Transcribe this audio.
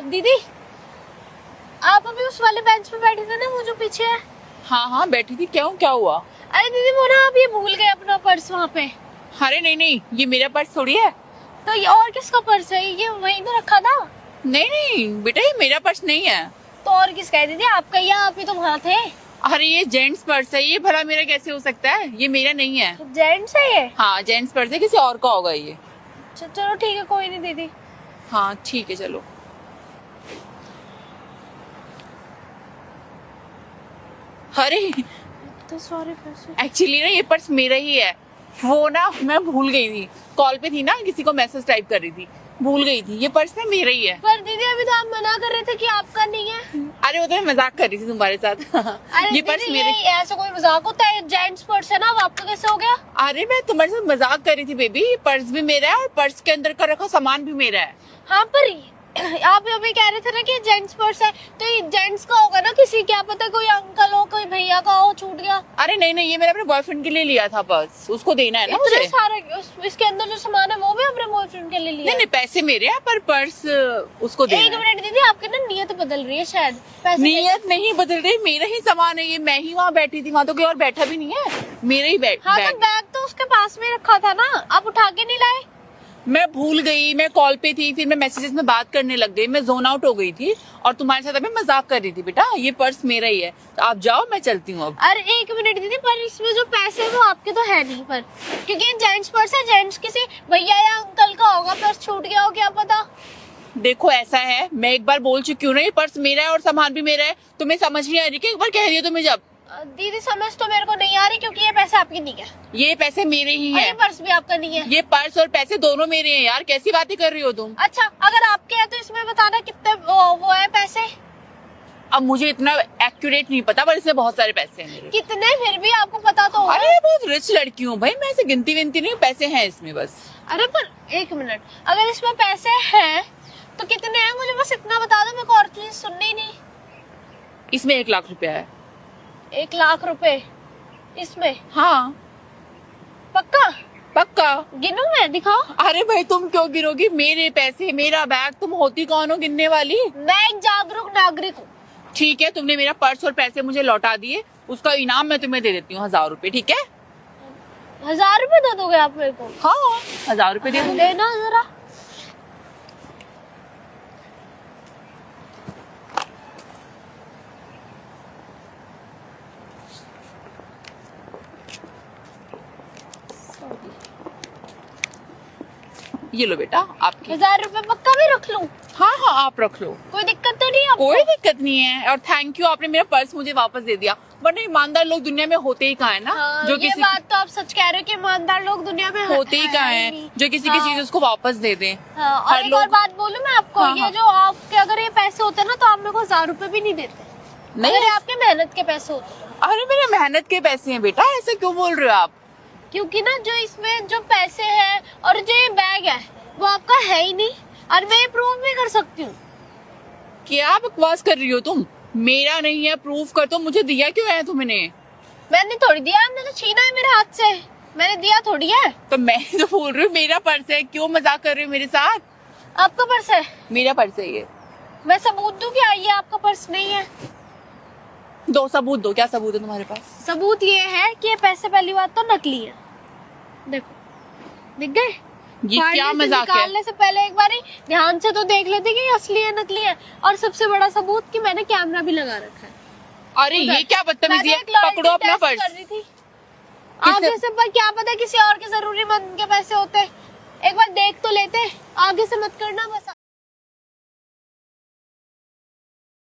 दीदी, आप अभी उस वाले बेंच पे बैठी थी ना, वो जो पीछे है? हाँ हाँ बैठी थी, क्यों क्या हुआ? अरे दीदी, वो ना आप ये भूल गए अपना पर्स वहाँ पे। अरे नहीं नहीं, ये मेरा पर्स थोड़ी है। तो ये और किसका पर्स है? ये वहीं तो रखा था। नहीं नहीं बेटा, ये मेरा पर्स नहीं है। तो और किसका है दीदी? आपका ही है, आप ही तो वहाँ थे। अरे ये जेंट्स पर्स है, ये भला मेरा कैसे हो सकता है? ये मेरा नहीं है। जेंट्स है ये? हाँ जेंट्स पर्स है, किसी और का होगा ये। चलो ठीक है, कोई नहीं दीदी। हाँ ठीक है चलो। अरे तो सॉरी पैसे। एक्चुअली ना ये पर्स मेरा ही है। वो ना मैं भूल गई थी, कॉल पे थी ना, किसी को मैसेज टाइप कर रही थी, भूल गई थी। ये पर्स ना मेरा ही है। पर दीदी अभी तो आप मना कर रहे थे कि आपका नहीं है। अरे वो तो मैं मजाक कर रही थी तुम्हारे साथ। अरे ये पर्स दीदी, मेरे। ये ऐसा कोई मजाक होता है? जेंट्स पर्स है ना, वो आपका कैसे हो गया? अरे मैं तुम्हारे साथ मजाक कर रही थी बेबी, ये पर्स भी मेरा है और पर्स के अंदर का रखा सामान भी मेरा है। हाँ, पर आप अभी कह रहे थे ना कि जेंट्स पर्स है, तो ये जेंट्स का होगा ना, किसी क्या पता कोई अंकल हो, कोई भैया का हो, छूट गया। अरे नहीं नहीं, ये मैंने अपने बॉयफ्रेंड के लिए लिया था पर्स, उसको देना है ना इतने मुझे। सारे इसके अंदर जो सामान है वो भी अपने बॉयफ्रेंड के लिए लिया? नहीं नहीं, पैसे मेरे हैं पर पर्स उसको देना एक है। मिनट दीदी, आपकी ना नीयत बदल रही है शायद। पैसे नीयत नहीं बदल रही, मेरा ही सामान है ये। मैं ही वहाँ बैठी थी, वहाँ तो कोई और बैठा भी नहीं है, मेरा ही हाँ, तो बैग। बैग तो उसके पास में रखा था ना, आप उठा के नहीं लाए? मैं भूल गई, मैं कॉल पे थी, फिर मैं मैसेजेस में बात करने लग गई, मैं जोन आउट हो गई थी और तुम्हारे साथ अभी मजाक कर रही थी। बेटा ये पर्स मेरा ही है, तो आप जाओ, मैं चलती हूँ अब। अरे एक मिनट दीदी, पर इसमें जो पैसे हैं वो आपके तो है नहीं, पर क्योंकि जेंट्स पर्स है, जेंट्स किसी भैया या अंकल का होगा, पर्स छूट गया हो, क्या पता। देखो ऐसा है, मैं एक बार बोल चुकी हूँ ना, ये पर्स मेरा है और सामान भी मेरा है। तुम्हें समझ नहीं आ रही कि एक बार कह रही हो तुम्हें जब? दीदी समझ तो मेरे को नहीं आ रही, क्योंकि ये पैसे आपके नहीं है। ये पैसे मेरे ही और ये हैं। पर्स भी आपका नहीं है। ये पर्स और पैसे दोनों मेरे हैं यार, कैसी बातें कर रही हो तुम? अच्छा, अगर आपके हैं तो इसमें बताना कितने वो है पैसे। अब मुझे इतना एक्यूरेट नहीं पता, पर इसमें बहुत सारे पैसे हैं मेरे। कितने, फिर भी आपको पता तो होगा। अरे मैं बहुत रिच लड़की हूँ भाई, मैं ऐसे गिनती विनती नहीं हूँ, पैसे हैं इसमें बस। अरे पर एक मिनट, अगर इसमें पैसे हैं तो कितने हैं? मुझे बस इतना बता दो, मेरे को और चीज सुननी ही नहीं। इसमें 1 लाख रुपया है। 1 लाख रुपए इसमें? हाँ पक्का? पक्का। गिनूं मैं? दिखाओ। अरे भाई तुम क्यों गिरोगी? मेरे पैसे, मेरा बैग, तुम होती कौन हो गिनने वाली? मैं एक जागरूक नागरिक हूँ। ठीक है, तुमने मेरा पर्स और पैसे मुझे लौटा दिए, उसका इनाम मैं तुम्हें दे देती हूँ 1000 रुपए, ठीक है? 1000 रुपए दे दोगे आप मेरे को? हाँ 1000 रुपए दे दूंगी। देना जरा। ये लो बेटा आपके। 1000 रुपए पक्का भी रख लूं? हाँ हाँ आप रख लो, कोई दिक्कत तो नहीं आपको? कोई दिक्कत नहीं है। और थैंक यू, आपने मेरा पर्स मुझे वापस दे दिया, वरना ईमानदार लोग दुनिया में होते ही कहाँ है ना। हाँ, जो ये किसी बात तो आप सच कह रहे हो कि ईमानदार लोग दुनिया में होते ही कहाँ ही है, नहीं। जो किसी की हाँ। चीज उसको वापस दे दें। हाँ, और हर एक और लोग- बात बोलूं मैं आपको, हाँ, ये हाँ। जो आपके अगर ये पैसे होते ना, तो आप मेरे को 1000 रुपए भी नहीं देते। नहीं अगर ये आपके मेहनत के पैसे होते। अरे मेरे मेहनत के पैसे हैं बेटा, ऐसे क्यों बोल रहे हो आप? क्योंकि ना जो इसमें जो पैसे हैं और जो ये बैग है वो आपका है ही नहीं, और मैं ये प्रूव भी कर सकती हूँ। क्या बकवास कर रही हो तुम? मेरा नहीं है, प्रूफ कर दो। मुझे दिया क्यों है तुमने? मैंने थोड़ी दिया, आपने तो छीना है मेरे हाथ से, मैंने दिया थोड़ी है। तो मैं तो बोल रही हूँ मेरा पर्स है, क्यों मजाक कर रही हो मेरे साथ? आपका पर्स है? मेरा पर्स है ये। मैं सबूत दूं कि ये आपका पर्स नहीं है? दो सबूत दो, क्या सबूत है तुम्हारे पास? सबूत ये है कि ये पैसे पहली बात तो नकली है, देखो दिख गए। ये क्या फाड़ने से मजाक है? निकालने से पहले एक बार ध्यान से तो देख लेते कि ये असली है नकली है। और सबसे बड़ा सबूत कि मैंने कैमरा भी लगा रखा है। अरे ये क्या बदतमीजी है? मैंने एक लॉयल्टी पकड़ो अपना टेस्ट पर्स। कर रही थी। आगे से पर क्या पता किसी और के जरूरीमंद के पैसे होते, एक बार देख तो लेते। आगे से मत करना बस।